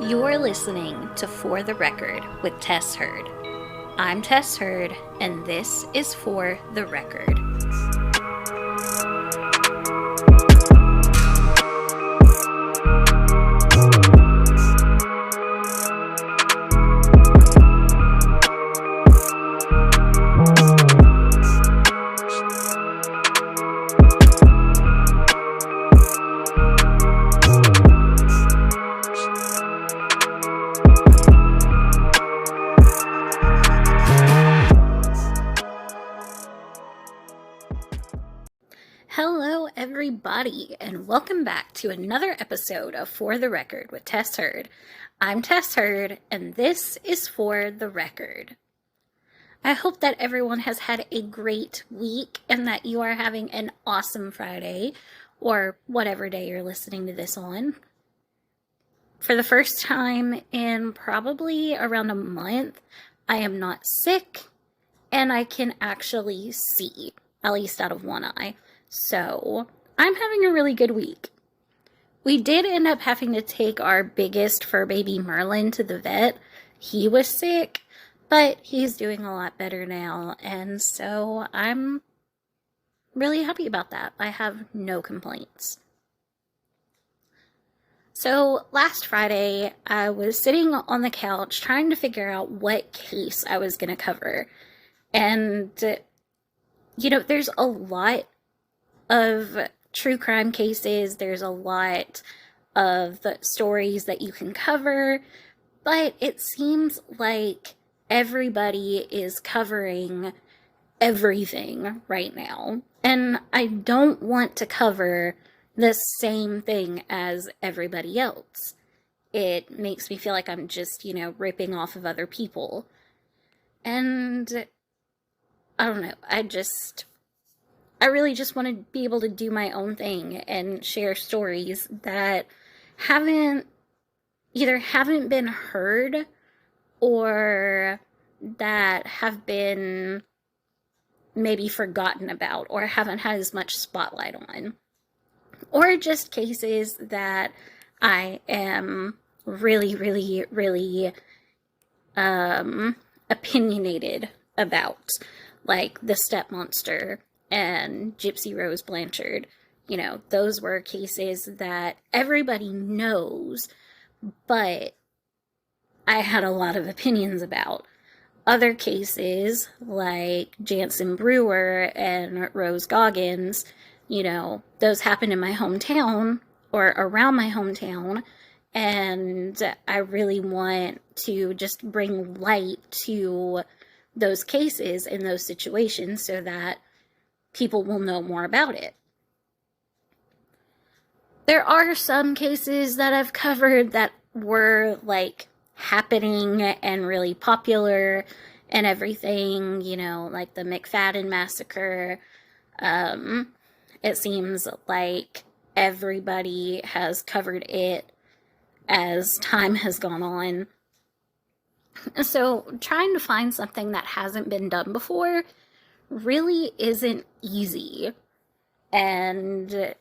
You're listening to For the Record with Tess Hurd. I'm Tess Hurd, and this is For the Record. Hello, everybody, and welcome back to another episode of For the Record with Tess Hurd. I'm Tess Hurd, and this is For the Record. I hope that everyone has had a great week and that you are having an awesome Friday, or whatever day you're listening to this on. For the first time in probably around a month, I am not sick, and I can actually see, at least out of one eye. So, I'm having a really good week. We did end up having to take our biggest fur baby Merlin to the vet. He was sick, but he's doing a lot better now, and so I'm really happy about that. I have no complaints. So, last Friday, I was sitting on the couch trying to figure out what case I was going to cover. And, there's a lot of true crime cases, there's a lot of the stories that you can cover, but it seems like everybody is covering everything right now, and I don't want to cover the same thing as everybody else. It makes me feel like I'm just, ripping off of other people, and I don't know, I really just want to be able to do my own thing and share stories that haven't been heard or that have been maybe forgotten about or haven't had as much spotlight on. Or just cases that I am really, really, really opinionated about, like the Step Monster and Gypsy Rose Blanchard. Those were cases that everybody knows, but I had a lot of opinions about. Other cases, like Jansen Brewer and Rose Goggins, those happened in my hometown or around my hometown, and I really want to just bring light to those cases in those situations so that people will know more about it. There are some cases that I've covered that were happening and really popular and everything, like the McFadden massacre. It seems like everybody has covered it as time has gone on. So trying to find something that hasn't been done before really isn't easy. And,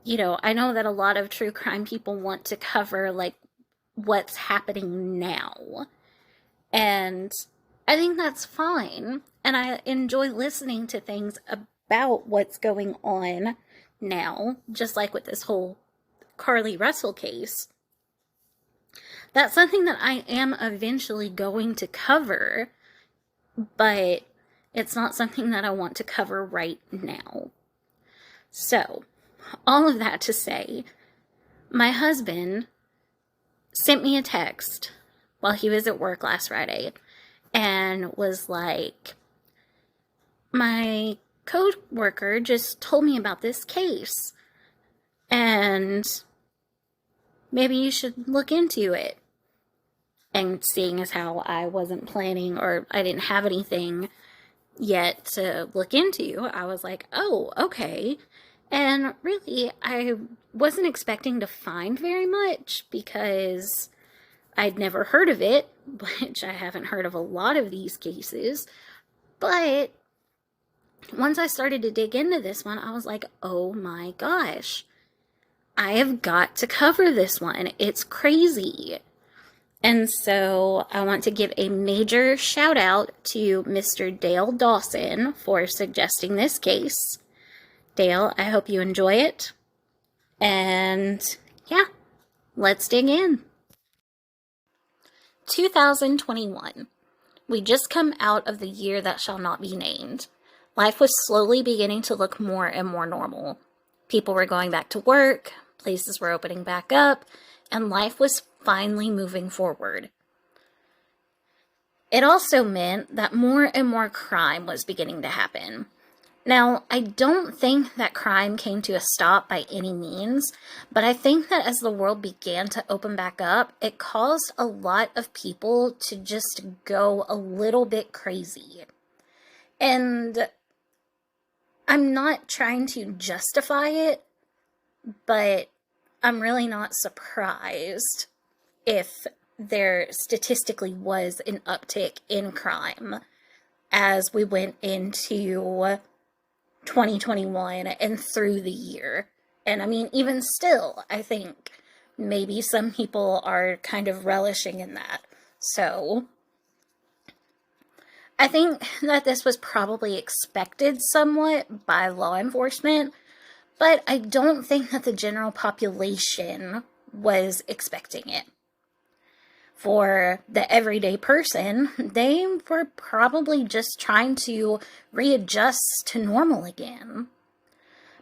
I know that a lot of true crime people want to cover, what's happening now. And I think that's fine. And I enjoy listening to things about what's going on now, just like with this whole Carly Russell case. That's something that I am eventually going to cover, but it's not something that I want to cover right now. So, all of that to say, my husband sent me a text while he was at work last Friday and was like, my co-worker just told me about this case and maybe you should look into it. And seeing as how I wasn't planning or I didn't have anything yet to look into, I was like, oh, okay. And really, I wasn't expecting to find very much because I'd never heard of it, which I haven't heard of a lot of these cases. But once I started to dig into this one, I was like, oh my gosh, I have got to cover this one. It's crazy. And so I want to give a major shout out to Mr. Dale Dawson for suggesting this case. Dale, I hope you enjoy it. And yeah, let's dig in. 2021. We just come out of the year that shall not be named. Life was slowly beginning to look more and more normal. People were going back to work, places were opening back up, and life was finally moving forward. It also meant that more and more crime was beginning to happen. Now, I don't think that crime came to a stop by any means, but I think that as the world began to open back up, it caused a lot of people to just go a little bit crazy. And I'm not trying to justify it, but I'm really not surprised if there statistically was an uptick in crime as we went into 2021 and through the year. And I mean, even still, I think maybe some people are kind of relishing in that. So I think that this was probably expected somewhat by law enforcement, but I don't think that the general population was expecting it. For the everyday person, they were probably just trying to readjust to normal again.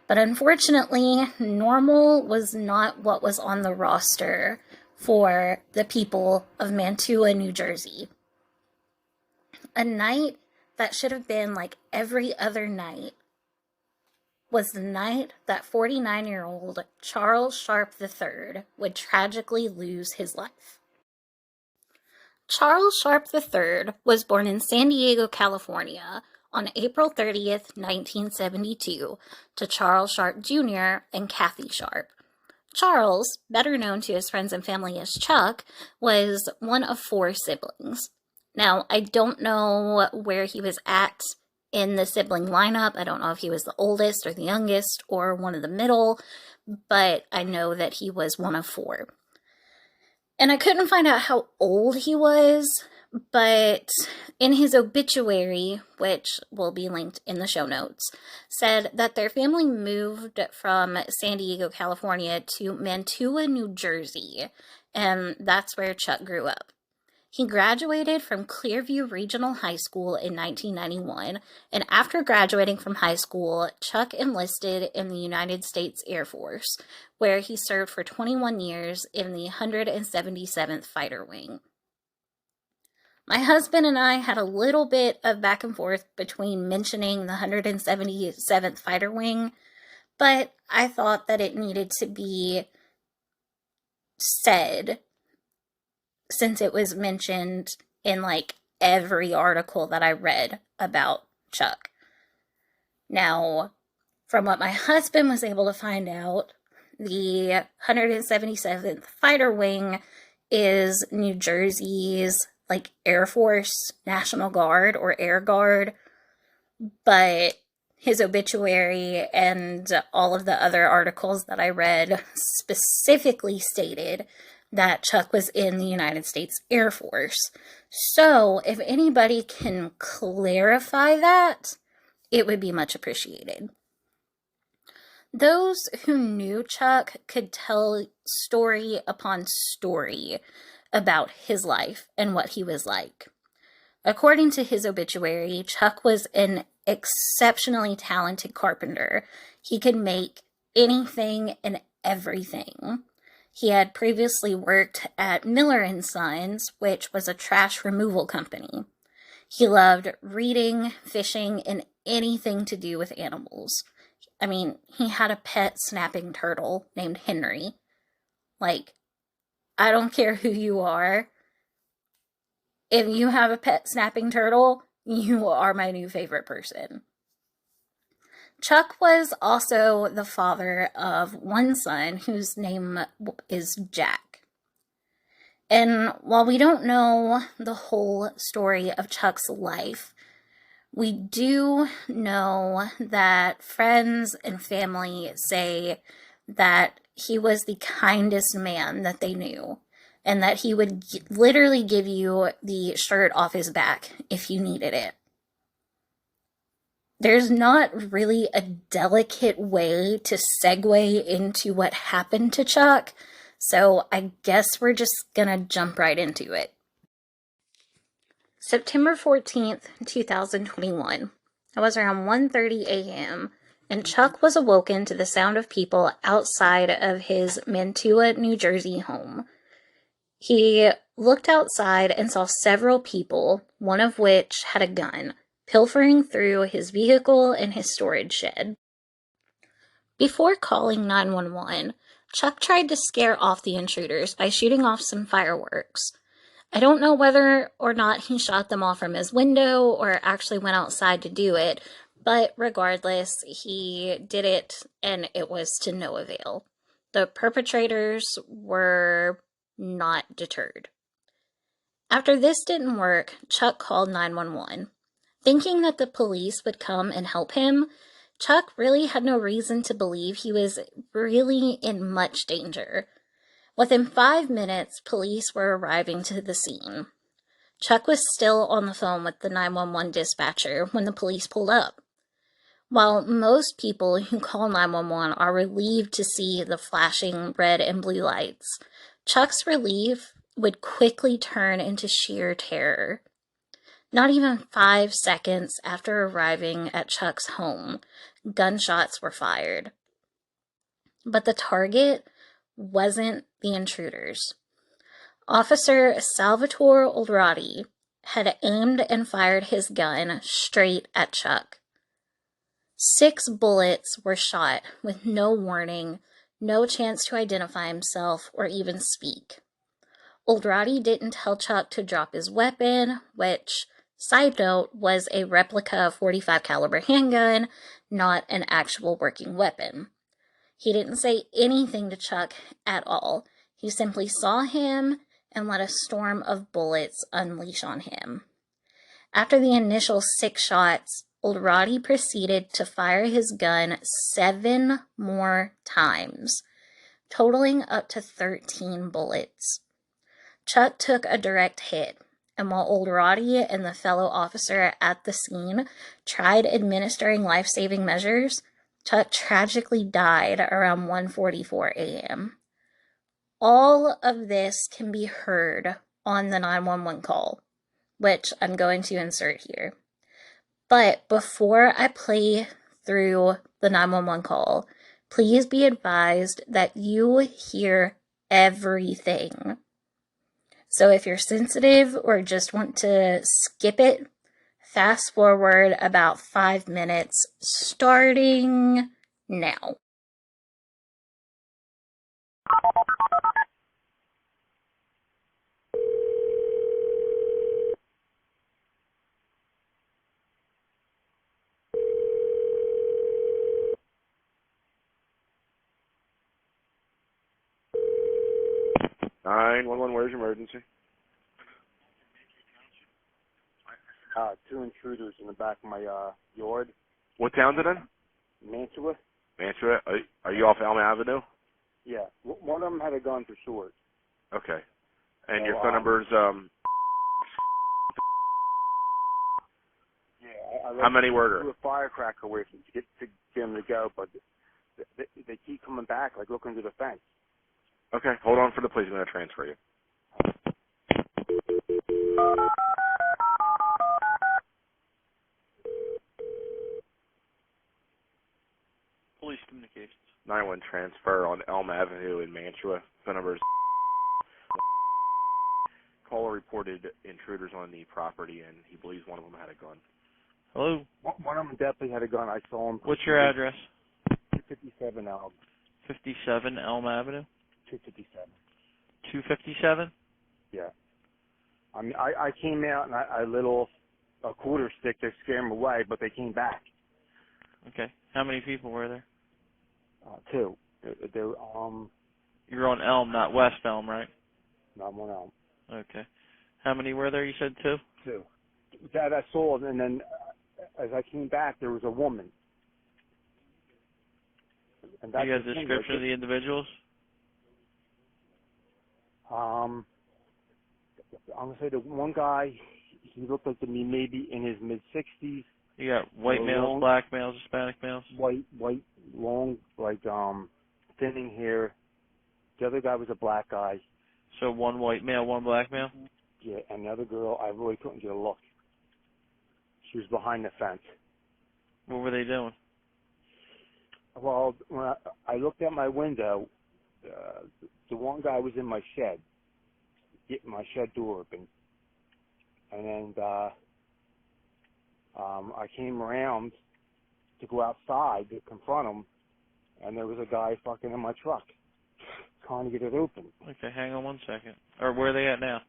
But unfortunately, normal was not what was on the roster for the people of Mantua, New Jersey. A night that should have been like every other night was the night that 49-year-old Charles Sharp III would tragically lose his life. Charles Sharp III was born in San Diego, California on April 30th, 1972, to Charles Sharp Jr. and Kathy Sharp. Charles, better known to his friends and family as Chuck, was one of 4 siblings. Now, I don't know where he was at in the sibling lineup. I don't know if he was the oldest or the youngest or one of the middle, but I know that he was one of 4. And I couldn't find out how old he was, but in his obituary, which will be linked in the show notes, said that their family moved from San Diego, California to Mantua, New Jersey, and that's where Chuck grew up. He graduated from Clearview Regional High School in 1991, and after graduating from high school, Chuck enlisted in the United States Air Force, where he served for 21 years in the 177th Fighter Wing. My husband and I had a little bit of back and forth between mentioning the 177th Fighter Wing, but I thought that it needed to be said since it was mentioned in like every article that I read about Chuck. Now, from what my husband was able to find out, the 177th Fighter Wing is New Jersey's like Air Force National Guard or Air Guard, but his obituary and all of the other articles that I read specifically stated that Chuck was in the United States Air Force. So if anybody can clarify that, it would be much appreciated. Those who knew Chuck could tell story upon story about his life and what he was like. According to his obituary, Chuck was an exceptionally talented carpenter. He could make anything and everything. He had previously worked at Miller & Sons, which was a trash removal company. He loved reading, fishing, and anything to do with animals. I mean, he had a pet snapping turtle named Henry. Like, I don't care who you are. If you have a pet snapping turtle, you are my new favorite person. Chuck was also the father of one son whose name is Jack. And while we don't know the whole story of Chuck's life, we do know that friends and family say that he was the kindest man that they knew. and that he would literally give you the shirt off his back if you needed it. There's not really a delicate way to segue into what happened to Chuck, so I guess we're just gonna jump right into it. September 14th, 2021. It was around 1:30 a.m., and Chuck was awoken to the sound of people outside of his Mantua, New Jersey home. He looked outside and saw several people, one of which had a gun, pilfering through his vehicle and his storage shed. Before calling 911, Chuck tried to scare off the intruders by shooting off some fireworks. I don't know whether or not he shot them off from his window or actually went outside to do it, but regardless, he did it and it was to no avail. The perpetrators were not deterred. After this didn't work, Chuck called 911. Thinking that the police would come and help him, Chuck really had no reason to believe he was really in much danger. Within 5 minutes, police were arriving to the scene. Chuck was still on the phone with the 911 dispatcher when the police pulled up. While most people who call 911 are relieved to see the flashing red and blue lights, Chuck's relief would quickly turn into sheer terror. Not even 5 seconds after arriving at Chuck's home, gunshots were fired. But the target wasn't the intruders. Officer Salvatore Olrati had aimed and fired his gun straight at Chuck. 6 bullets were shot with no warning, no chance to identify himself or even speak. Olrati didn't tell Chuck to drop his weapon, which, side note, was a replica 45 caliber handgun, not an actual working weapon. He didn't say anything to Chuck at all. He simply saw him and let a storm of bullets unleash on him. After the initial 6 shots, Olrati proceeded to fire his gun 7 more times, totaling up to 13 bullets. Chuck took a direct hit, and while Olrati and the fellow officer at the scene tried administering life-saving measures, Chuck tragically died around 1:44 a.m. All of this can be heard on the 911 call, which I'm going to insert here. But before I play through the 911 call, please be advised that you hear everything. So if you're sensitive or just want to skip it, fast forward about 5 minutes, starting now. Where's your emergency? 2 intruders in the back of my yard. What town's it in? Mantua? Mantua? Are you off Elm Avenue? Yeah. One of them had a gun for sure. Okay. And So, your phone number's, Yeah. how many were there? Threw a firecracker away from to get them to go, but they keep coming back, like looking to the fence. Okay, hold on for the police. I'm going to transfer you. Police communications. 911 transfer on Elm Avenue in Mantua. Phone number's... Caller reported intruders on the property, and he believes one of them had a gun. Hello? One of them definitely had a gun. I saw him. What's your address? 257 Elm. 57 Elm Avenue? 257. 257? Yeah. I mean, I came out and I lit off a quarter stick to scare them away, but they came back. Okay. How many people were there? 2. They're, You're on Elm, not West Elm, right? not one Elm. Okay. How many were there? You said 2? 2. That I saw, and then as I came back, there was a woman. And You got a description of the individuals? I'm gonna say the one guy, he looked like to me maybe in his mid-60s. You got white males, long, black males, Hispanic males? white, long, like thinning hair. The other guy was a black guy. So one white male, one black male? Yeah, and the other girl, I really couldn't get a look. She was behind the fence. What were they doing? Well, when I looked out my window, the one guy was in my shed, getting my shed door open. And then I came around to go outside to confront him, and there was a guy fucking in my truck trying to get it open. Okay, hang on one second. Or where are they at now?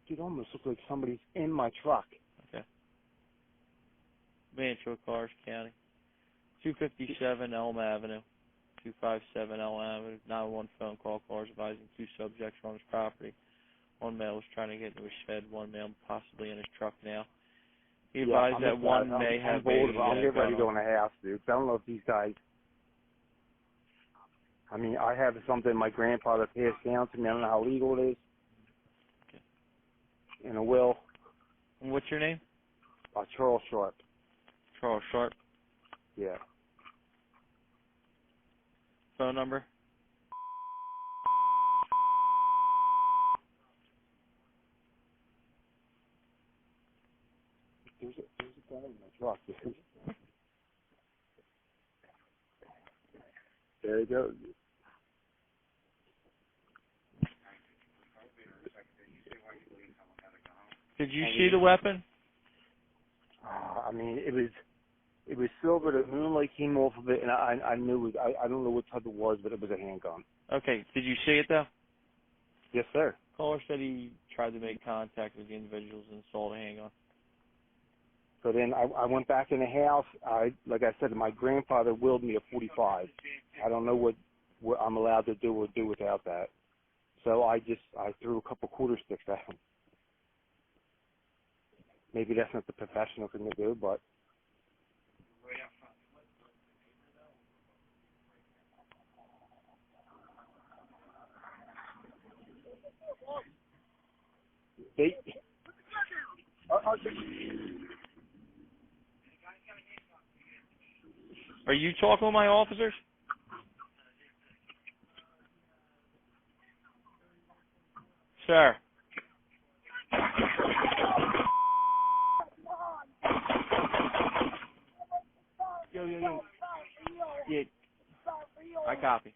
It almost looked like somebody's in my truck. Okay. Mantua, Cars County. 257 Elm Avenue. 257 Elm Avenue. 911 phone call. Cars advising 2 subjects are on his property. One male was trying to get into his shed. One male possibly in his truck now. He advised that one may have been. I'm getting ready to go in the house, dude. I don't know if these guys. I mean, I have something my grandfather passed down to me. I don't know how legal it is. Okay. In a will. And what's your name? Charles Sharp. Charles Sharp. Yeah. Phone number? There's a guy in my truck, dude. There you go. Did you see the weapon? I mean, it was silver. The moonlight came off of it, and I knew it. I don't know what type it was, but it was a handgun. Okay. Did you see it though? Yes, sir. Caller said he tried to make contact with the individuals and sold a handgun. So then I went back in the house. Like I said, my grandfather willed me a 45. I don't know what I'm allowed to do or do without that. So I threw a couple quarter sticks at him. Maybe that's not the professional thing to do, but. Are you talking with my officers? Sir. Yo. Yeah. I copy.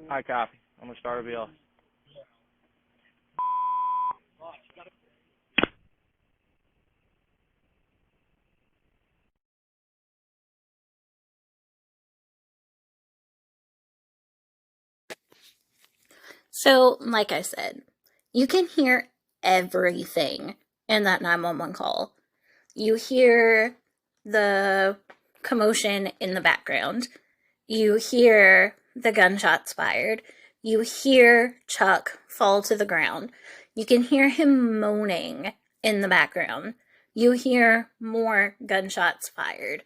I copy. I'm gonna start a BL. So, like I said, you can hear everything in that 911 call. You hear the commotion in the background. You hear the gunshots fired. You hear Chuck fall to the ground. You can hear him moaning in the background. You hear more gunshots fired.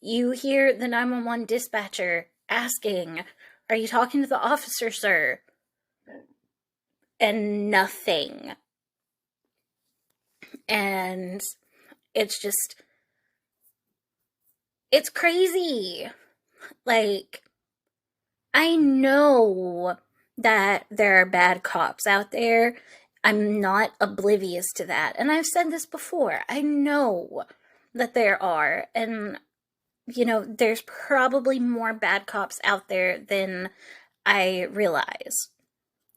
You hear the 911 dispatcher asking, "Are you talking to the officer, sir?" And nothing. And it's just, it's crazy. Like, I know that there are bad cops out there. I'm not oblivious to that. And I've said this before. I know that there are. And, you know, there's probably more bad cops out there than I realize.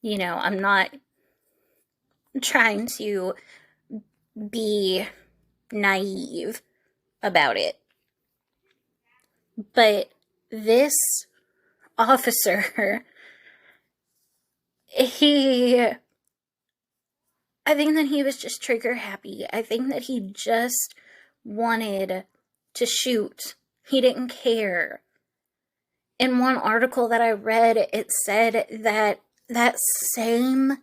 You know, I'm not trying to be naive about it. But this officer, I think that he was just trigger happy. I think that he just wanted to shoot. He didn't care. In one article that I read, it said that that same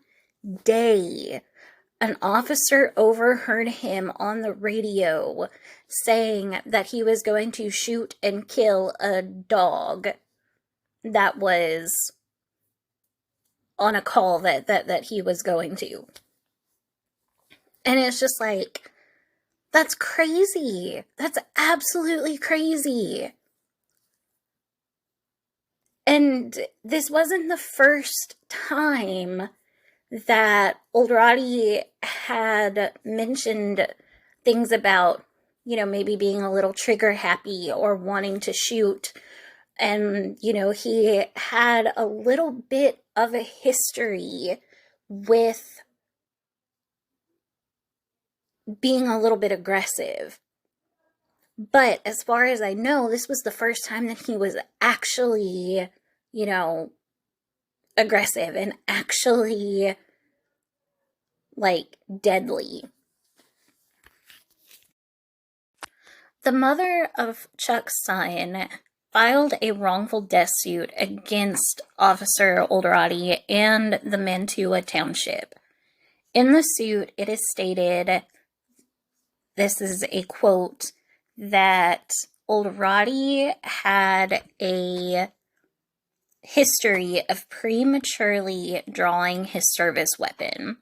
day, an officer overheard him on the radio saying that he was going to shoot and kill a dog that was on a call that he was going to. And it's just like, that's crazy. That's absolutely crazy. And this wasn't the first time that Old Roddy had mentioned things about, maybe being a little trigger happy or wanting to shoot. And, he had a little bit of a history with being a little bit aggressive. But as far as I know, this was the first time that he was actually, aggressive and actually, deadly. The mother of Chuck's son filed a wrongful death suit against Officer Old Roddy and the Mantua Township. In the suit, it is stated, this is a quote, that Old Roddy had a history of prematurely drawing his service weapon.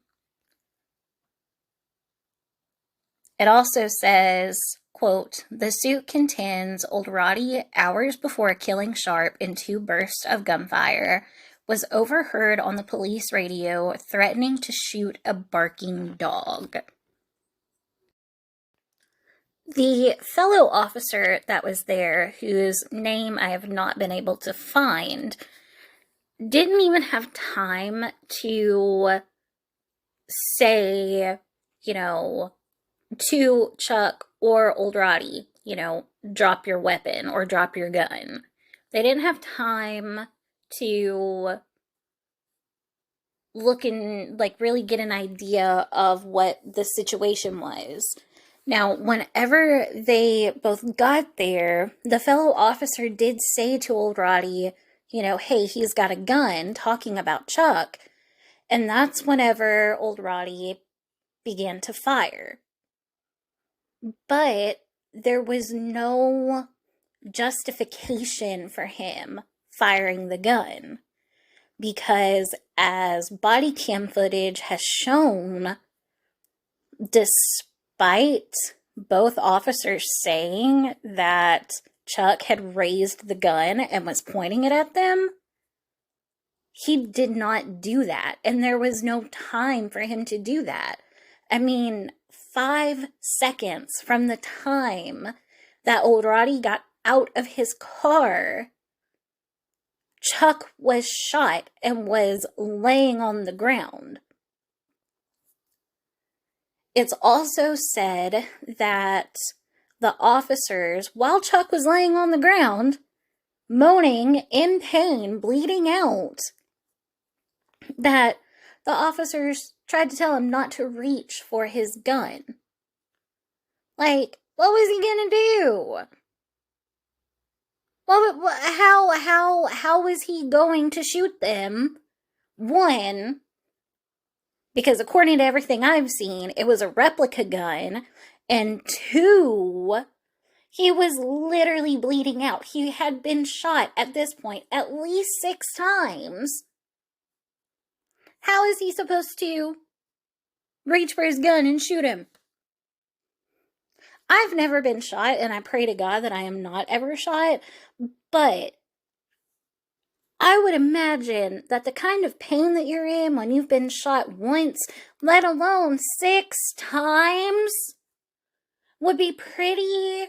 It also says, quote, the suit contends Old Roddy, hours before killing Sharp in 2 bursts of gunfire, was overheard on the police radio threatening to shoot a barking dog. The fellow officer that was there, whose name I have not been able to find, didn't even have time to say, to Chuck or Old Roddy, drop your weapon or drop your gun. They didn't have time to look and really get an idea of what the situation was. Now, whenever they both got there, the fellow officer did say to Old Roddy, hey, he's got a gun, talking about Chuck. And that's whenever Old Roddy began to fire. But there was no justification for him firing the gun. Because as body cam footage has shown, despite both officers saying that Chuck had raised the gun and was pointing it at them, he did not do that. And there was no time for him to do that. 5 seconds from the time that Old Roddy got out of his car, Chuck was shot and was laying on the ground. It's also said that the officers, while Chuck was laying on the ground, moaning in pain, bleeding out, that the officers tried to tell him not to reach for his gun. What was he gonna do? How was he going to shoot them? 1, because according to everything I've seen, it was a replica gun, and 2, he was literally bleeding out. He had been shot at this point at least 6 times. How is he supposed to reach for his gun and shoot him? I've never been shot, and I pray to God that I am not ever shot, but I would imagine that the kind of pain that you're in when you've been shot once, let alone 6 times, would be pretty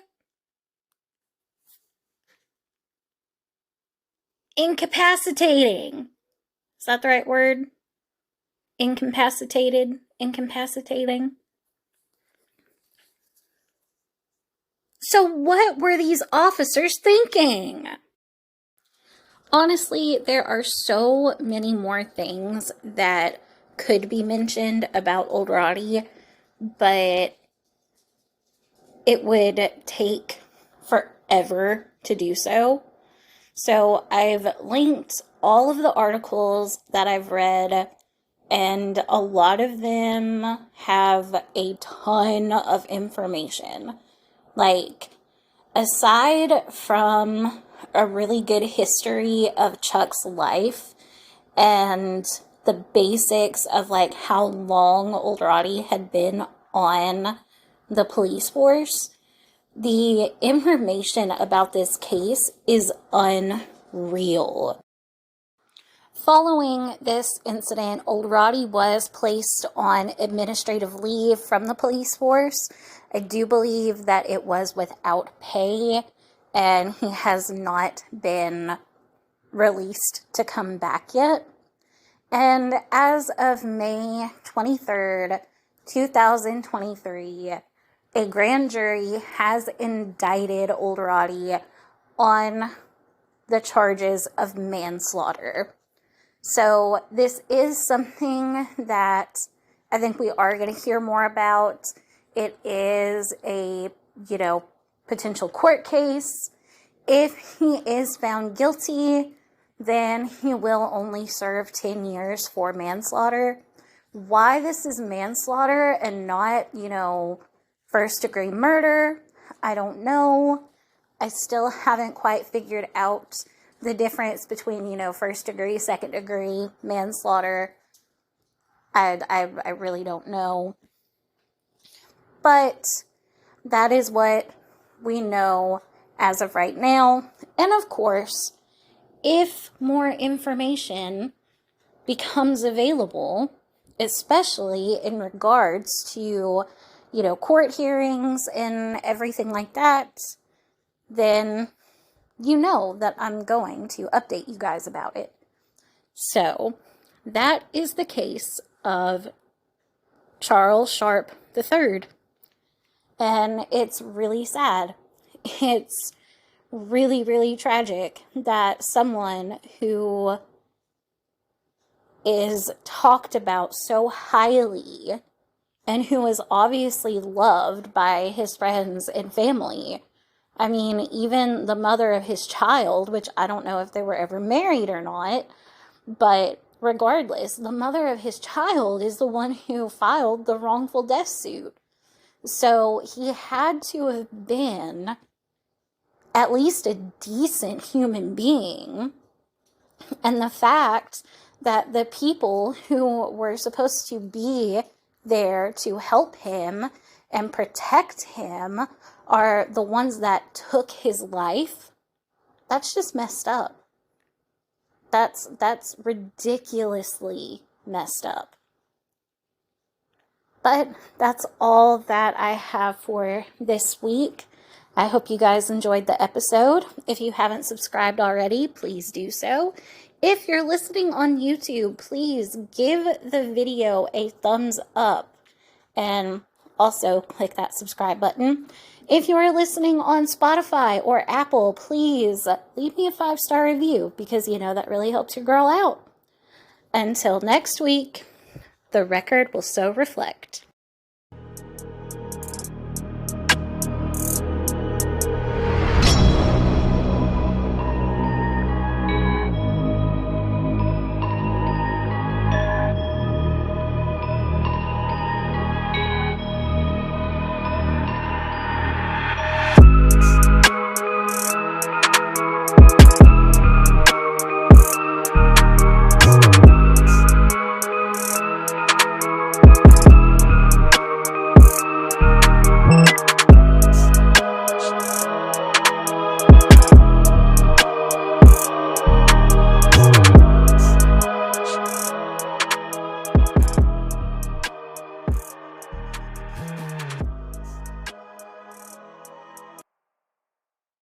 incapacitating. Is that the right word? Incapacitating. So what were these officers thinking? Honestly, there are so many more things that could be mentioned about Old Roddy, but it would take forever to do so. So I've linked all of the articles that I've read and a lot of them have a ton of information. Like, aside from a really good history of Chuck's life and the basics of like how long Old Roddy had been on the police force, the information about this case is unreal. Following this incident, Old Roddy was placed on administrative leave from the police force. I do believe that it was without pay, and he has not been released to come back yet. And as of May 23rd, 2023, a grand jury has indicted Old Roddy on the charges of manslaughter. So this is something that I think we are going to hear more about. It is a, potential court case. If he is found guilty, then he will only serve 10 years for manslaughter. Why this is manslaughter and not, first-degree murder, I don't know. I still haven't quite figured out the difference between, first degree, second degree, manslaughter. I really don't know. But that is what we know as of right now. And of course, if more information becomes available, especially in regards to, court hearings and everything like that, then you know that I'm going to update you guys about it. So, that is the case of Charles Sharp III. And it's really sad. It's really, really tragic that someone who is talked about so highly and who is obviously loved by his friends and family. I mean, even the mother of his child, which I don't know if they were ever married or not, but regardless, the mother of his child is the one who filed the wrongful death suit. So he had to have been at least a decent human being. And the fact that the people who were supposed to be there to help him and protect him are the ones that took his life, that's just messed up. That's ridiculously messed up. But that's all that I have for this week. I hope you guys enjoyed the episode. If you haven't subscribed already, please do so. If you're listening on YouTube, please give the video a thumbs up and also click that subscribe button. If you are listening on Spotify or Apple, please leave me a 5-star review because that really helps your girl out. Until next week, the record will so reflect.